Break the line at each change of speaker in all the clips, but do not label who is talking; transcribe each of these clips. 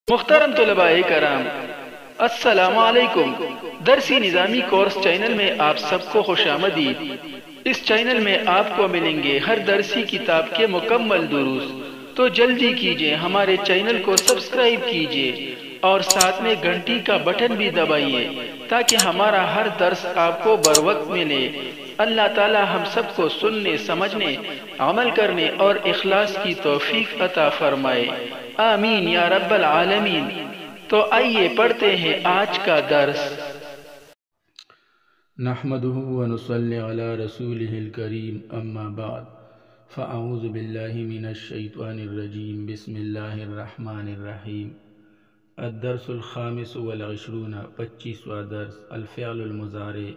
محترم طلباء کرام، السلام علیکم۔ درسی نظامی کورس چینل میں آپ سب کو خوش آمدید۔ اس چینل میں آپ کو ملیں گے ہر درسی کتاب کے مکمل دروس، تو جلدی کیجئے ہمارے چینل کو سبسکرائب کیجئے اور ساتھ میں گھنٹی کا بٹن بھی دبائیے تاکہ ہمارا ہر درس آپ کو بروقت ملے۔ اللہ تعالی ہم سب کو سننے، سمجھنے، عمل کرنے اور اخلاص کی توفیق عطا فرمائے، آمین یا رب العالمین۔ تو آئیے پڑھتے ہیں آج کا درس۔
نحمده ونصلي على رسوله الكريم، اما بعد، فاعوذ باللہ من الشیطان الرجیم، بسم اللہ الرحمن الرحیم۔ الدرس الخامس والعشرون، 25واں درس، الفعل المضارع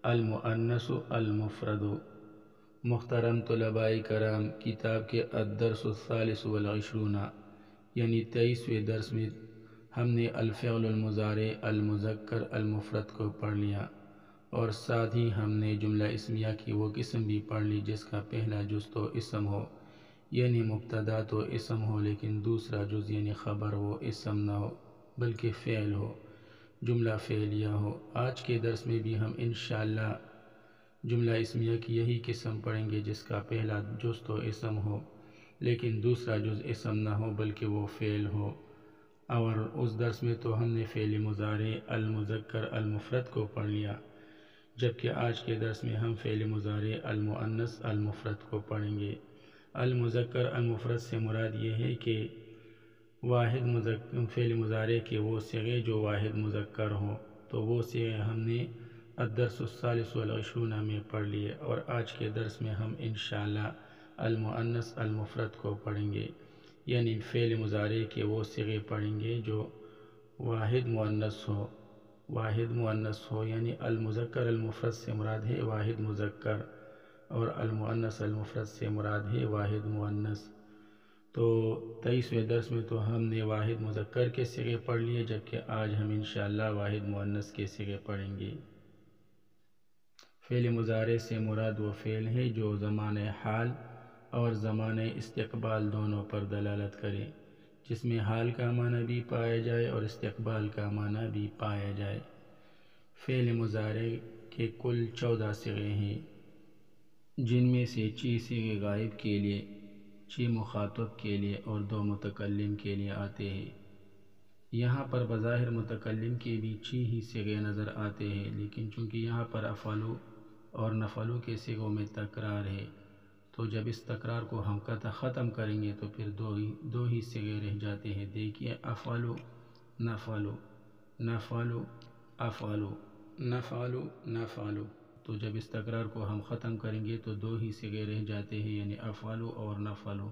المؤنث المفرد۔ محترم طلباء کرام، کتاب کے الدرس الثالث والعشرون یعنی 23ویں درس میں ہم نے الفعل المضارع المذکر المفرد کو پڑھ لیا، اور ساتھ ہی ہم نے جملہ اسمیہ کی وہ قسم بھی پڑھ لی جس کا پہلا جز تو اسم ہو، یعنی مبتدا تو اسم ہو، لیکن دوسرا جز یعنی خبر وہ اسم نہ ہو بلکہ فعل ہو، جملہ فعلیہ ہو۔ آج کے درس میں بھی ہم انشاءاللہ جملہ اسمیہ کی یہی قسم پڑھیں گے جس کا پہلا جز تو اسم ہو لیکن دوسرا جز اسم نہ ہو بلکہ وہ فعل ہو۔ اور اس درس میں تو ہم نے فعل مضارع المذکر المفرد کو پڑھ لیا، جبکہ آج کے درس میں ہم فعل مضارع المؤنث المفرد کو پڑھیں گے۔ المذکر المفرد سے مراد یہ ہے کہ واحد فعل مضارع کے وہ صیغے جو واحد مذکر ہوں، تو وہ صیغے ہم نے الدرس الثالث والعشرون میں پڑھ لیے، اور آج کے درس میں ہم انشاءاللہ المؤنث المفرد کو پڑھیں گے، یعنی فعل مضارع کے وہ صیغے پڑھیں گے جو واحد مؤنث ہو، یعنی المذکر المفرد سے مراد ہے واحد مذکر، اور المؤنث المفرد سے مراد ہے واحد مؤنث۔ تو 23ویں درس میں تو ہم نے واحد مذکر کے صیغے پڑھ لیے، جبکہ آج ہم انشاءاللہ واحد مؤنث کے صیغے پڑھیں گے۔ فعل مضارع سے مراد وہ فعل ہے جو زمان حال اور زمان استقبال دونوں پر دلالت کرے، جس میں حال کا معنی بھی پایا جائے اور استقبال کا معنی بھی پایا جائے۔ فعل مضارع کے کل 14 صیغے ہیں، جن میں سے 6 صیغے غائب کے لیے، 6 مخاطب کے لیے اور 2 متکلم کے لیے آتے ہیں۔ یہاں پر بظاہر متکلم کے بھی 6 ہی صیغے نظر آتے ہیں، لیکن چونکہ یہاں پر افعلوا اور نفعلوا کے صیغوں میں تکرار ہے، تو جب اس تکرار کو ہم ختم کریں گے تو پھر دو ہی صیغے رہ جاتے ہیں۔ دیکھیے، افعلوا نفعلوا، نفعلوا افعلوا، نفعلوا نفعلوا، تو جب اس تکرار کو ہم ختم کریں گے تو 2 ہی صیغے رہ جاتے ہیں، یعنی افعلوا اور نفعلوا۔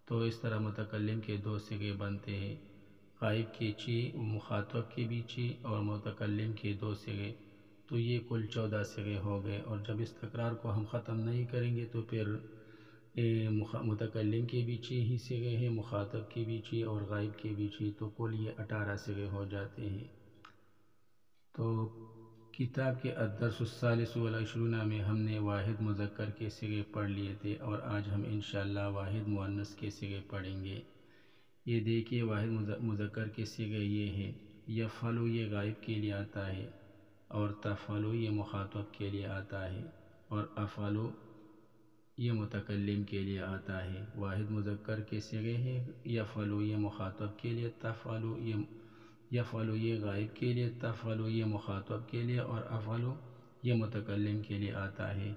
تو اس طرح متکلم کے 2 صیغے بنتے ہیں، غائب کے 6، مخاطب کے بھی 6 اور متکلم کے 2 صیغے، تو یہ کل 14 صیغے ہو گئے۔ اور جب اس تکرار کو ہم ختم نہیں کریں گے تو پھر متکلم کے بھی 6 ہی صیغے ہیں، مخاطب کے بھی 6 اور غائب کے بھی 6، تو کل یہ 18 صیغے ہو جاتے ہیں۔ تو کتاب کے الدرس الثالث والعشرون میں ہم نے واحد مذکر کے صیغے پڑھ لیے تھے، اور آج ہم انشاءاللہ واحد مؤنث کے صیغے پڑھیں گے۔ یہ دیکھیے، واحد مذکر کے صیغے یہ ہیں، یفعلوا یہ غائب کے لیے آتا ہے، اور تفعلوا یہ مخاطب کے لیے آتا ہے، اور افعلوا یہ متکلم کے لیے آتا ہے۔ واحد مذکر کے صیغے ہیں، یفعلوا یہ مخاطب کے لیے، یفعلوا یہ غائب کے لیے، تفعلوا یہ مخاطب کے لیے، اور افعلوا یہ متکلم کے لیے آتا ہے۔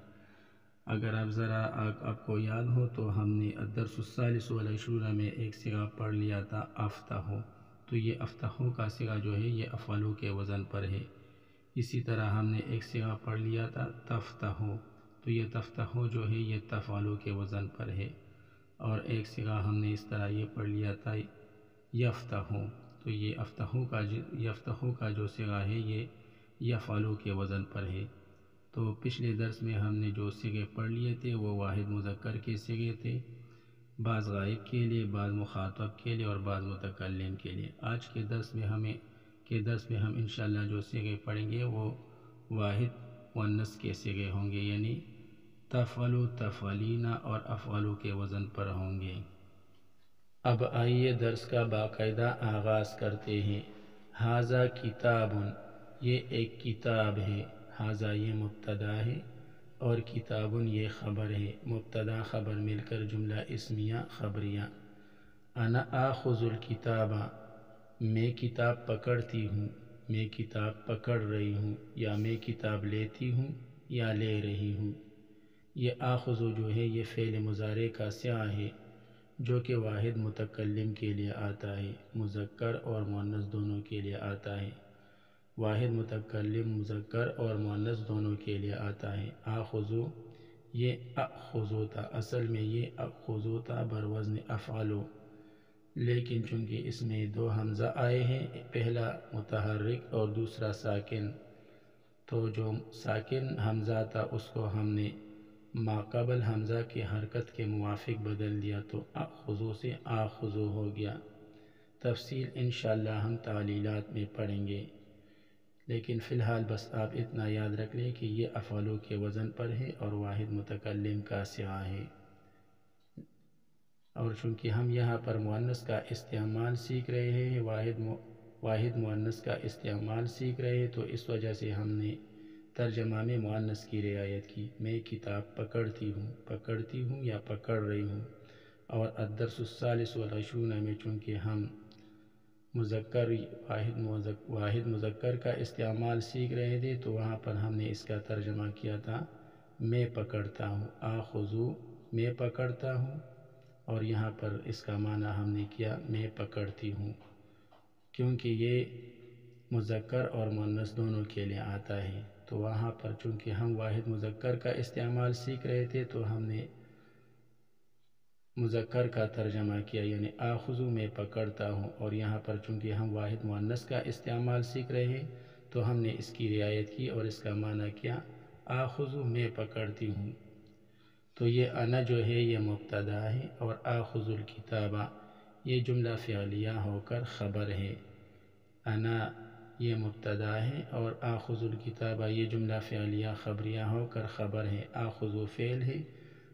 اگر آپ کو یاد ہو تو ہم نے الدرس الثالث والعشرون میں ایک صیغہ پڑھ لیا تھا، افتحوا، تو یہ افتحوا کا صیغہ جو ہے یہ افعلوا کے وزن پر ہے۔ اسی طرح ہم نے ایک صیغہ پڑھ لیا تھا تفتحوا، تو یہ تفتحوا جو ہے یہ تفعلوا کے وزن پر ہے۔ اور ایک صیغہ ہم نے اس طرح یہ پڑھ لیا تھا یفتحوا، تو یہ یفتحوا کا جو صیغہ ہے یہ یفعلوا کے وزن پر ہے۔ تو پچھلے درس میں ہم نے جو صیغے پڑھ لیے تھے وہ واحد مذکر کے صیغے تھے، بعض غائب کے لیے، بعض مخاطب کے لیے اور بعض متکلم کے لیے۔ آج کے درس میں ہم انشاءاللہ جو صیغے پڑھیں گے وہ واحد مؤنث کے صیغے ہوں گے، یعنی تفعلوا، تفعلین اور افعلوا کے وزن پر ہوں گے۔ اب آئیے درس کا باقاعدہ آغاز کرتے ہیں۔ ھذا کتاب، یہ ایک کتاب ہے۔ ھذا یہ مبتدا ہے اور کتاب یہ خبر ہے۔ مبتدا خبر مل کر جملہ اسمیہ خبریہ۔ انا آخذ الکتاب، میں کتاب پکڑتی ہوں، میں کتاب پکڑ رہی ہوں، یا میں کتاب لیتی ہوں یا لے رہی ہوں۔ یہ آخذ جو ہے یہ فعل مضارع کا صیغہ ہے جو کہ واحد متکلم کے لیے آتا ہے، مذکر اور مؤنث دونوں کے لیے آتا ہے۔ واحد متکلم مذکر اور مؤنث دونوں کے لیے آتا ہے۔ آخذو یہ اخذو تھا، اصل میں یہ اخذو تھا بروزن افعلو، لیکن چونکہ اس میں دو حمزہ آئے ہیں، پہلا متحرک اور دوسرا ساکن، تو جو ساکن حمزہ تھا اس کو ہم نے ماقبل حمزہ کی حرکت کے موافق بدل دیا تو اخذو سے آخذو ہو گیا۔ تفصیل انشاءاللہ ہم تعلیلات میں پڑھیں گے، لیکن فی الحال بس آپ اتنا یاد رکھ لیں کہ یہ افعلو کے وزن پر ہے اور واحد متکلم کا صیغہ ہے۔ اور چونکہ ہم یہاں پر مؤنث کا استعمال سیکھ رہے ہیں، واحد مؤنث کا استعمال سیکھ رہے ہیں، تو اس وجہ سے ہم نے ترجمہ میں مؤنث کی رعایت کی۔ میں کتاب پکڑتی ہوں یا پکڑ رہی ہوں۔ اور الدرس الثالث والعشرون میں چونکہ ہم مذکر واحد مذکر کا استعمال سیکھ رہے تھے تو وہاں پر ہم نے اس کا ترجمہ کیا تھا میں پکڑتا ہوں، آخذو میں پکڑتا ہوں، اور یہاں پر اس کا معنی ہم نے کیا میں پکڑتی ہوں، کیونکہ یہ مذکر اور مؤنث دونوں کے لیے آتا ہے۔ تو وہاں پر چونکہ ہم واحد مذکر کا استعمال سیکھ رہے تھے تو ہم نے مذکر کا ترجمہ کیا، یعنی آخذو میں پکڑتا ہوں، اور یہاں پر چونکہ ہم واحد مؤنث کا استعمال سیکھ رہے ہیں تو ہم نے اس کی رعایت کی اور اس کا معنی کیا آخذو میں پکڑتی ہوں۔ تو یہ انا جو ہے یہ مبتدا ہے اور آخذ الکتابہ یہ جملہ فعلیہ ہو کر خبر ہے۔ انا یہ مبتدا ہے اور آخذ الکتابہ یہ جملہ فعلیہ خبریہ ہو کر خبر ہے۔ آخذ فعل ہے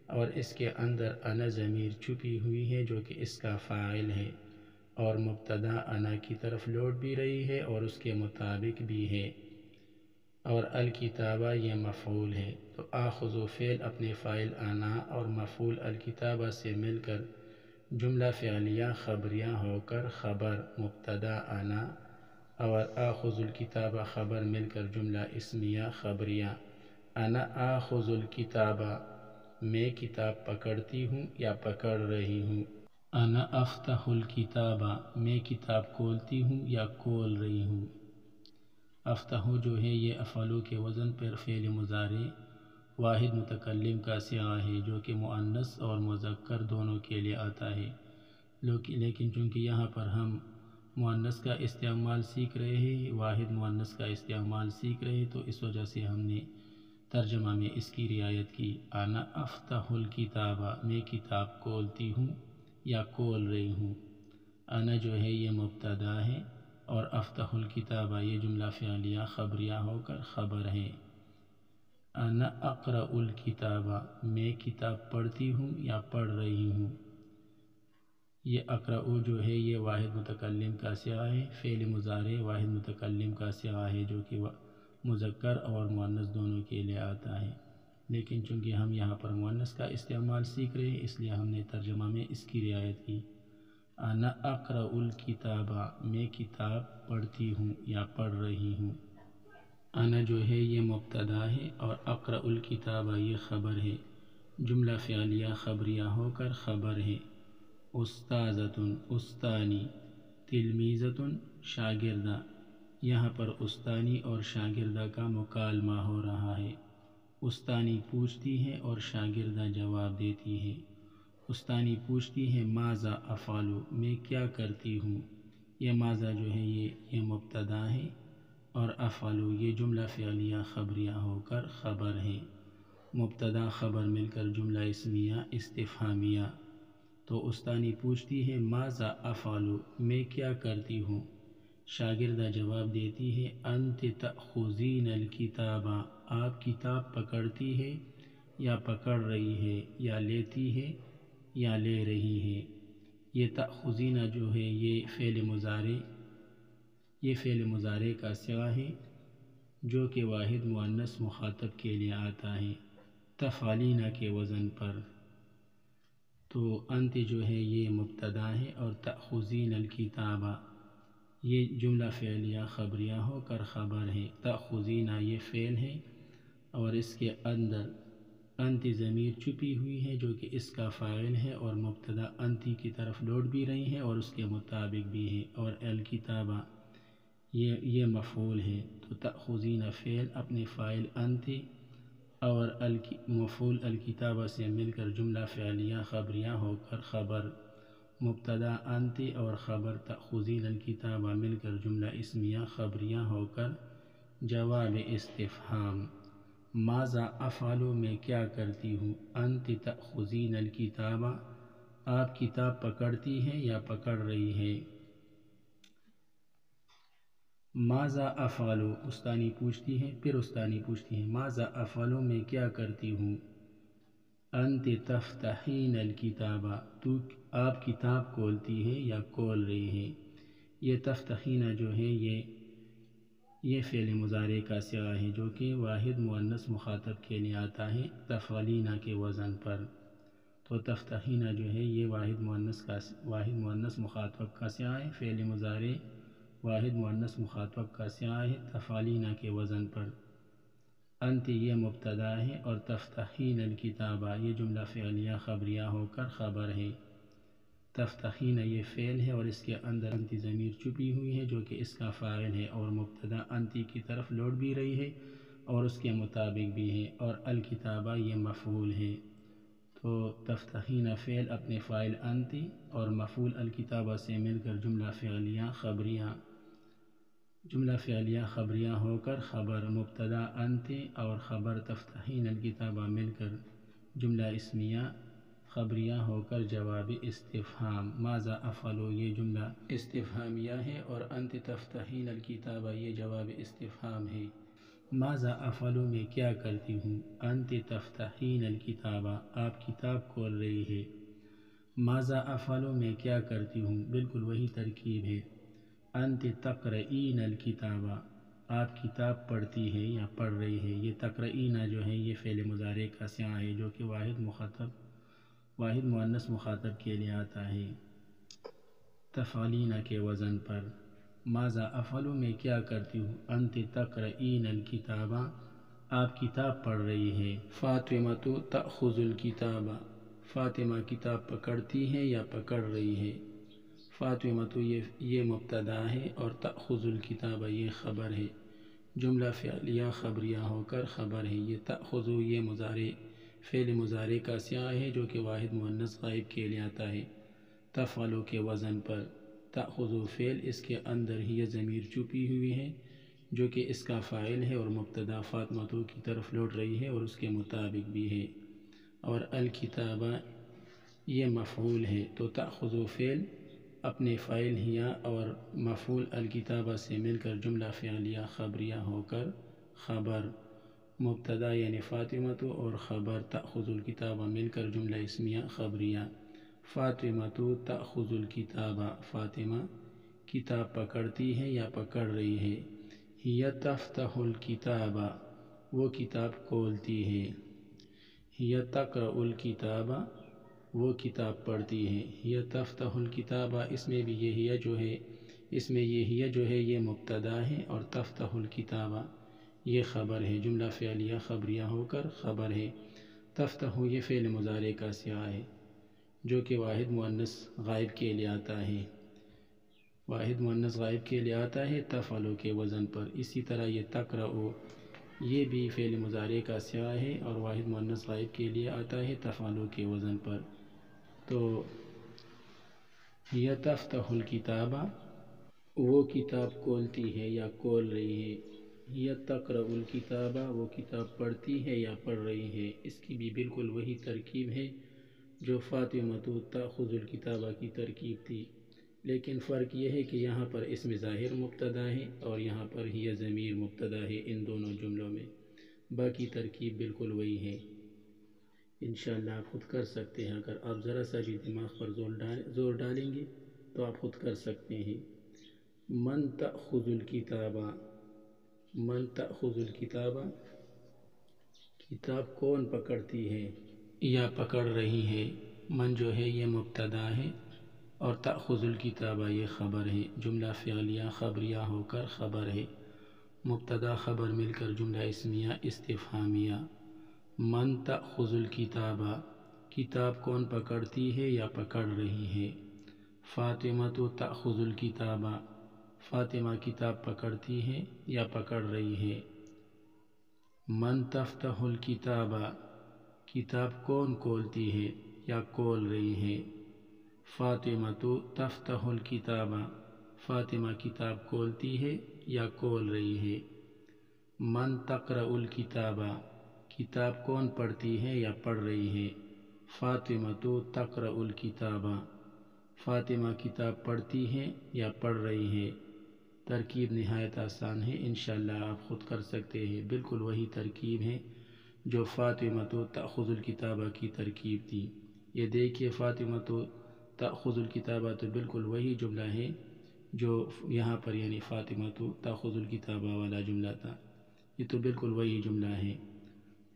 اور اس کے اندر انا ضمیر چھپی ہوئی ہے جو کہ اس کا فاعل ہے، اور مبتدا انا کی طرف لوٹ بھی رہی ہے اور اس کے مطابق بھی ہے، اور الکتابہ یہ مفعول ہے۔ تو آخذ فعل اپنے فاعل انا اور مفعول الکتابہ سے مل کر جملہ فعلیہ خبریہ ہو کر خبر مبتدا انا، اور آخذ الکتابہ خبر مل کر جملہ اسمیہ خبریہ۔ انا آخذ الکتابہ میں کتاب پکڑتی ہوں یا پکڑ رہی ہوں۔ انا افتح الکتابہ میں کتاب کھولتی ہوں یا کھول رہی ہوں۔ افتح جو ہے یہ افعلو کے وزن پر فعل مضارع واحد متکلم کا صیغہ ہے جو کہ مؤنث اور مذکر دونوں کے لیے آتا ہے، لیکن چونکہ یہاں پر ہم مؤنث کا استعمال سیکھ رہے ہیں، واحد مؤنث کا استعمال سیکھ رہے ہیں، تو اس وجہ سے ہم نے ترجمہ میں اس کی رعایت کی۔ انا افتح الکتابہ میں کتاب کھولتی ہوں یا کھول رہی ہوں۔ انا جو ہے یہ مبتدا ہے اور افتح الکتابہ یہ جملہ فعلیہ خبریہ ہو کر خبر ہے۔ انا اقرأ الکتابہ میں کتاب پڑھتی ہوں یا پڑھ رہی ہوں۔ یہ اقرأ جو ہے یہ واحد متکلم کا صیغہ ہے، فعل مضارع واحد متکلم کا صیغہ ہے جو کہ مذکر اور مؤنث دونوں کے لیے آتا ہے، لیکن چونکہ ہم یہاں پر مؤنث کا استعمال سیکھ رہے ہیں اس لیے ہم نے ترجمہ میں اس کی رعایت کی۔ انا اقرأ الکتابہ میں کتاب پڑھتی ہوں یا پڑھ رہی ہوں۔ انا جو ہے یہ مبتدا ہے اور اقرأ الکتابہ یہ خبر ہے، جملہ فعلیہ خبریہ ہو کر خبر ہے۔ استاذۃ استانی، تلمیذۃ شاگردہ، یہاں پر استانی اور شاگردہ کا مکالمہ ہو رہا ہے۔ استانی پوچھتی ہے اور شاگردہ جواب دیتی ہے۔ استانی پوچھتی ہے ماذا افعل میں کیا کرتی ہوں، یہ ماذا جو ہے یہ مبتدا ہے اور افعل یہ جملہ فعلیہ خبریہ ہو کر خبر ہے۔ مبتدا خبر مل کر جملہ اسمیہ استفہامیہ۔ تو استانی پوچھتی ہے ماذا افعل میں کیا کرتی ہوں، شاگردہ جواب دیتی ہے انت تأخذین الکتابہ آپ کتاب پکڑتی ہے یا پکڑ رہی ہے یا لیتی ہے یا لے رہی ہے۔ یہ تأخذین جو ہے یہ فعل مضارع کا صیغہ ہے جو کہ واحد مؤنث مخاطب کے لیے آتا ہے تفعلین کے وزن پر۔ تو انت جو ہے یہ مبتدا ہے اور تأخذین الکتابہ یہ جملہ فعلیہ خبریہ ہو کر خبر ہے۔ تأخذین یہ فعل ہے اور اس کے اندر انت ضمیر چھپی ہوئی ہے جو کہ اس کا فاعل ہے اور مبتدا انتی کی طرف لوٹ بھی رہی ہے اور اس کے مطابق بھی ہے، اور الکتابہ یہ مفعول ہے۔ تو تأخذین فعل اپنے فاعل انت اور مفعول الکتابہ سے مل کر جملہ فعلیہ خبریہ ہو کر خبر، مبتدا انت اور خبر تأخذین الکتابہ مل کر جملہ اسمیہ خبریہ ہو کر جواب استفہام۔ ماذا افعل میں کیا کرتی ہوں، انت تأخذین الکتابہ آپ کتاب پکڑتی ہیں یا پکڑ رہی ہے۔ ماذا افعل استانی پوچھتی ہے، پھر استانی پوچھتی ہے ماذا افعل میں کیا کرتی ہوں، انت تفتحین الکتابہ آپ کتاب کھولتی ہے یا کھول رہی ہے۔ یہ تفتحین جو ہے یہ فعل مضارع کا صیغہ ہے جو کہ واحد مؤنث مخاطب کے لیے آتا ہے تفعلین کے وزن پر۔ تو تفتحین جو ہے یہ واحد مؤنث مخاطب کا صیغہ ہے، فعل مضارع واحد مؤنث مخاطب کا صیغہ ہے تفعلین کے وزن پر۔ انت یہ مبتدا ہے اور تفتحین الکتابہ یہ جملہ فعلیہ خبریہ ہو کر خبر ہے۔ تفتحین یہ فعل ہے اور اس کے اندر انت ضمیر چھپی ہوئی ہے جو کہ اس کا فاعل ہے اور مبتدا انتی کی طرف لوٹ بھی رہی ہے اور اس کے مطابق بھی ہے، اور الکتابہ یہ مفعول ہے۔ تو تفتحین فعل اپنے فاعل انتی اور مفعول الکتابہ سے مل کر جملہ فعلیہ خبریہ ہو کر خبر، مبتدا انت اور خبر تفتحین الکتابہ مل کر جملہ اسمیہ خبریہ ہو کر جواب استفہام۔ ماذا افعل یہ جملہ استفہامیہ ہے اور انت تفتحین الکتابہ یہ جواب استفہام ہے۔ ماذا افعل میں کیا کرتی ہوں، انت تفتحین الکتابہ آپ کتاب کھول رہی ہے۔ ماذا افعل میں کیا کرتی ہوں بالکل وہی ترکیب ہے۔ انت تقرئین الکتابہ آپ کتاب پڑھتی ہے یا پڑھ رہی ہے۔ یہ تقرئین جو ہے یہ فعل مضارع کا صیغہ ہے جو کہ واحد مؤنث مخاطب کے لیے آتا ہے تفعلین کے وزن پر۔ ماذا افعل میں کیا کرتی ہوں، انت تقرئین الکتابہ آپ کتاب پڑھ رہی ہے۔ فاطمہ تأخذ الکتابہ فاطمہ کتاب پکڑتی ہے یا پکڑ رہی ہے۔ فاطمہ یہ مبتدا ہے اور تأخذ الکتابہ یہ خبر ہے، جملہ فعلیہ خبریہ ہو کر خبر ہے۔ یہ تأخذ یہ فعل مضارع کا صیغہ ہے جو کہ واحد مؤنث غائب کے لیے آتا ہے تفعل کے وزن پر۔ تأخذ فعل اس کے اندر ہی یہ ضمیر چھپی ہوئی ہے جو کہ اس کا فاعل ہے اور مبتدا فاطمہ کی طرف لوٹ رہی ہے اور اس کے مطابق بھی ہے، اور الکتابہ یہ مفعول ہے۔ تو تأخذ فعل اپنے فاعل ہیا اور مفعول الکتابہ سے مل کر جملہ فعلیہ خبریہ ہو کر خبر، مبتدا یعنی فاطمہ اور خبر تأخذ الکتابہ مل کر جملہ اسمیہ خبریہ۔ فاطمہ تأخذ الکتابہ فاطمہ کتاب پکڑتی ہے یا پکڑ رہی ہے۔ ہی تفتح الکتابہ وہ کتاب کھولتی ہے۔ ہی تقرأ الکتابہ وہ کتاب پڑھتی ہے۔ ہی تفتح الکتابہ اس میں بھی یہ جو ہے یہ مبتدا ہے اور تفتح الکتابہ یہ خبر ہے، جملہ فعلیہ خبریہ ہو کر خبر ہے۔ تفتح یہ فعل مضارع کا صیغہ ہے جو کہ واحد مؤنث غائب کے لیے آتا ہے تفعل کے وزن پر۔ اسی طرح یہ تقرأ یہ بھی فعل مضارع کا صیغہ ہے اور واحد مؤنث غائب کے لیے آتا ہے تفعل کے وزن پر۔ تو یہ تفتح الکتابہ وہ کتاب کھولتی ہے یا کھول رہی ہے۔ یہ تقرأ الکتابہ وہ کتاب پڑھتی ہے یا پڑھ رہی ہے۔ اس کی بھی بالکل وہی ترکیب ہے جو فاطمہ تأخذ الکتابہ کی ترکیب تھی، لیکن فرق یہ ہے کہ یہاں پر اسم ظاہر مبتدا ہے اور یہاں پر ہی ضمیر مبتدا ہے ان دونوں جملوں میں، باقی ترکیب بالکل وہی ہے۔ انشاءاللہ آپ خود کر سکتے ہیں۔ اگر آپ ذرا سا بھی دماغ پر زور ڈالیں گے تو آپ خود کر سکتے ہیں۔ من تأخذ الکتابہ، من تأخذ الکتابہ، کتاب کون پکڑتی ہے یا پکڑ رہی ہے۔ من جو ہے یہ مبتدا ہے اور تأخذ الکتابہ یہ خبر ہے۔ جملہ فعلیہ خبریہ ہو کر خبر ہے، مبتدا خبر مل کر جملہ اسمیہ استفہامیہ۔ من تأخذ الکتابہ، کتاب کون پکڑتی ہے یا پکڑ رہی ہے۔ فاطمہ تأخذ الکتابہ، فاطمہ کتاب پکڑتی ہے یا پکڑ رہی ہے۔ من تفتح الکتابہ، کتاب کون کھولتی ہے یا کھول رہی ہے۔ فاطمہ تفتح الکتابہ، فاطمہ کتاب کھولتی ہے یا کھول رہی ہے۔ من تقرأ الکتابہ، کتاب کون پڑھتی ہے یا پڑھ رہی ہے۔ فاطمہ تقرأ الکتابہ، فاطمہ کتاب پڑھتی ہے یا پڑھ رہی ہے۔ ترکیب نہایت آسان ہے، انشاءاللہ آپ خود کر سکتے ہیں۔ بالکل وہی ترکیب ہے جو فاطمہ تأخذ الکتابہ کی ترکیب تھی۔ یہ دیکھیے فاطمہ تأخذ الکتابہ تو بالکل وہی جملہ ہے جو یہاں پر یعنی فاطمہ تأخذ الکتابہ والا جملہ تھا، یہ تو بالکل وہی جملہ ہے۔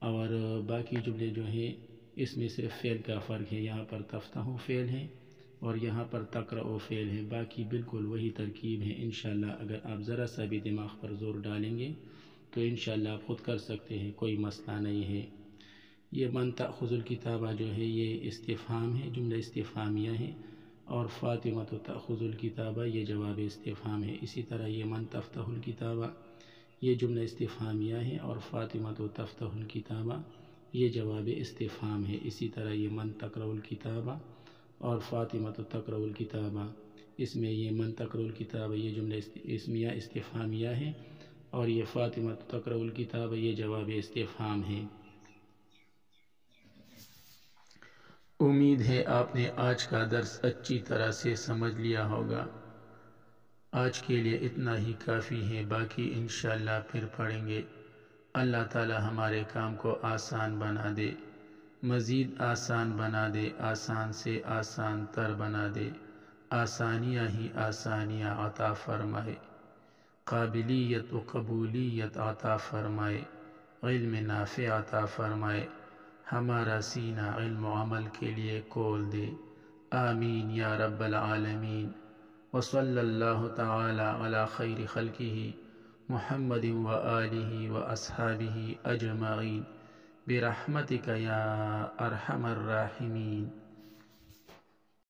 اور باقی جملے جو ہیں اس میں صرف فعل کا فرق ہے، یہاں پر تفتح فعل ہے اور یہاں پر تقرأ فعل ہے، باقی بالکل وہی ترکیب ہے۔ انشاءاللہ اگر آپ ذرا سا بھی دماغ پر زور ڈالیں گے تو انشاءاللہ آپ خود کر سکتے ہیں، کوئی مسئلہ نہیں ہے۔ یہ من تأخذ الکتابہ جو ہے یہ استفہام ہے، جملہ استفہامیہ ہے، اور فاطمہ تأخذ الکتابہ یہ جواب استفہام ہے۔ اسی طرح یہ من تفتح الکتابہ یہ جملہ استفہامیہ ہے اور فاطمہ تفتح الکتابہ یہ جواب استفہام ہے۔ اسی طرح یہ من تقرأ الکتابہ اور فاطمہ تقرأ الکتابہ، اس میں یہ من تقرأ الکتابہ یہ جملہ اسمیہ استفہامیہ ہے اور یہ فاطمہ تقرأ الکتابہ یہ جواب استفہام ہے۔ امید ہے آپ نے آج کا درس اچھی طرح سے سمجھ لیا ہوگا۔ آج کے لیے اتنا ہی کافی ہے، باقی انشاءاللہ پھر پڑھیں گے۔ اللہ تعالی ہمارے کام کو آسان بنا دے، مزید آسان بنا دے، آسان سے آسان تر بنا دے، آسانیاں ہی آسانیاں عطا فرمائے، قابلیت و قبولیت عطا فرمائے، علم نافع عطا فرمائے، ہمارا سینہ علم و عمل کے لیے کھول دے۔ آمین یا رب العالمین۔ وصلی اللہ تعالی علی خیر خلقہ محمد و آلہ و اصحابہ اجمعین برحمتک یا ارحم الراحمین۔